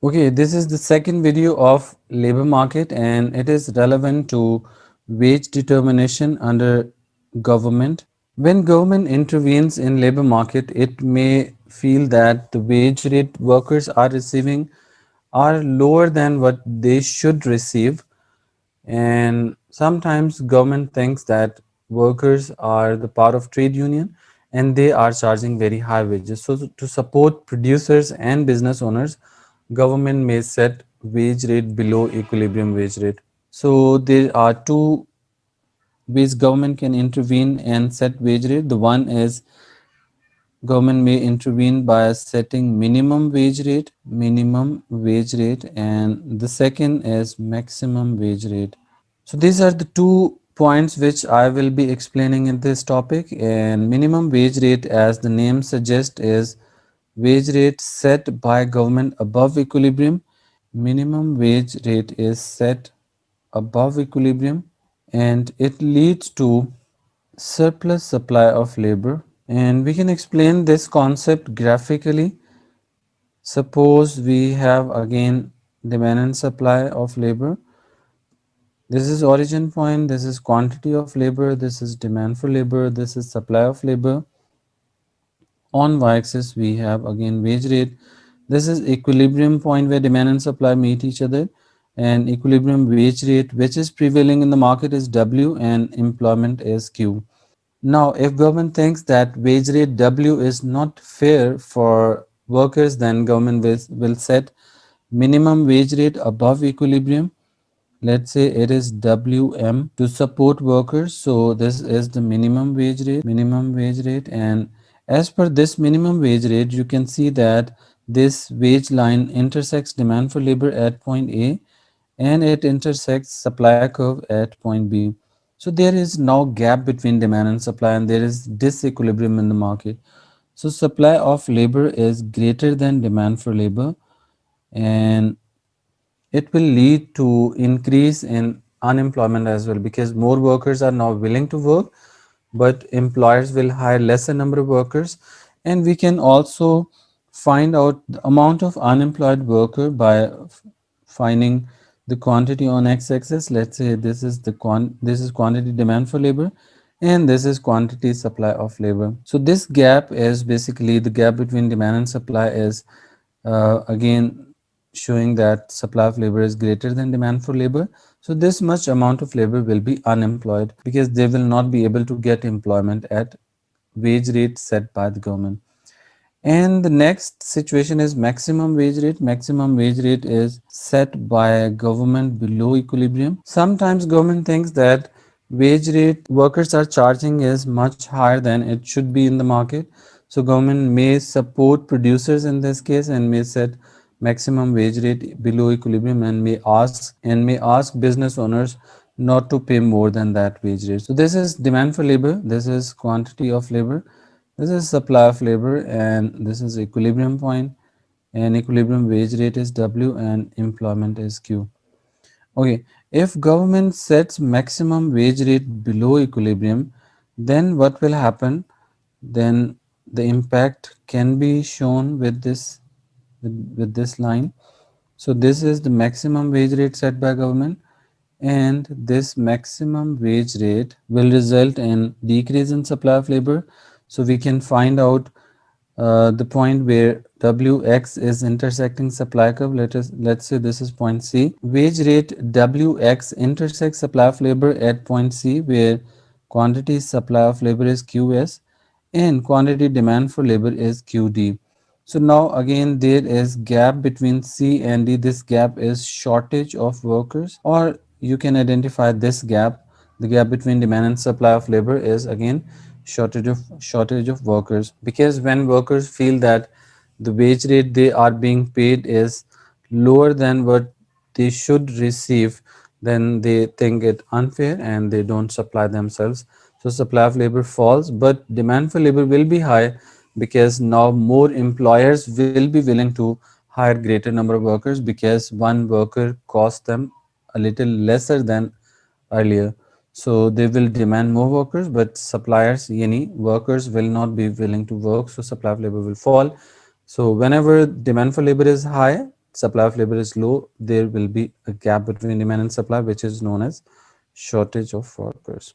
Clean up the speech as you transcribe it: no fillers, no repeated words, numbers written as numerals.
Okay, this is the second video of labor market and it is relevant to wage determination under government. When government intervenes in labor market, it may feel that the wage rate workers are receiving are lower than what they should receive, and sometimes government thinks that workers are the part of trade union and they are charging very high wages. So to support producers and business owners, government may set wage rate below equilibrium wage rate. So there are two ways government can intervene and set wage rate. The one is government may intervene by setting minimum wage rate, and the second is maximum wage rate. So these are the two points which I will be explaining in this topic. And minimum wage rate, as the name suggests, is wage rate set by government above equilibrium. Minimum wage rate is set above equilibrium and it leads to surplus supply of labor. And we can explain this concept graphically. Suppose we have again demand and supply of labor. This is origin point, this is quantity of labor, this is demand for labor, this is supply of labor. On y-axis we have again wage rate. This is equilibrium point where demand and supply meet each other, and equilibrium wage rate which is prevailing in the market is W and employment is Q. Now if government thinks that wage rate W is not fair for workers, then government will set minimum wage rate above equilibrium. Let's say it is WM to support workers. So this is the minimum wage rate. And as per this minimum wage rate, you can see that this wage line intersects demand for labor at point A and it intersects supply curve at point B. So there is now gap between demand and supply and there is disequilibrium in the market. So supply of labor is greater than demand for labor, and it will lead to increase in unemployment as well, because more workers are now willing to work but employers will hire lesser number of workers. And we can also find out the amount of unemployed worker by finding the quantity on x-axis. Let's say this is this is quantity demand for labor and this is quantity supply of labor. So this gap is basically the gap between demand and supply is again showing that supply of labor is greater than demand for labor. So this much amount of labor will be unemployed because they will not be able to get employment at wage rate set by the government. And the next situation is maximum wage rate. Maximum wage rate is set by government below equilibrium. Sometimes government thinks that wage rate workers are charging is much higher than it should be in the market. So government may support producers in this case and may set maximum wage rate below equilibrium and may ask business owners not to pay more than that wage rate. So this is demand for labor, this is quantity of labor, this is supply of labor, and this is equilibrium point, and equilibrium wage rate is W and employment is Q. Okay, if government sets maximum wage rate below equilibrium, then what will happen? Then the impact can be shown with with this line. So this is the maximum wage rate set by government, and this maximum wage rate will result in decrease in supply of labor. So we can find out the point where Wx is intersecting supply curve. Let's say this is point C. Wage rate Wx intersects supply of labor at point C, where quantity supply of labor is Qs and quantity demand for labor is Qd. So now again there is gap between C and D. This gap is shortage of workers, or you can identify this gap. The gap between demand and supply of labor is again shortage of workers, because when workers feel that the wage rate they are being paid is lower than what they should receive, then they think it unfair and they don't supply themselves. So supply of labor falls, but demand for labor will be high because now more employers will be willing to hire greater number of workers, because one worker costs them a little lesser than earlier. So they will demand more workers, but suppliers, yani workers will not be willing to work, so supply of labor will fall. So whenever demand for labor is high, supply of labor is low, there will be a gap between demand and supply, which is known as shortage of workers.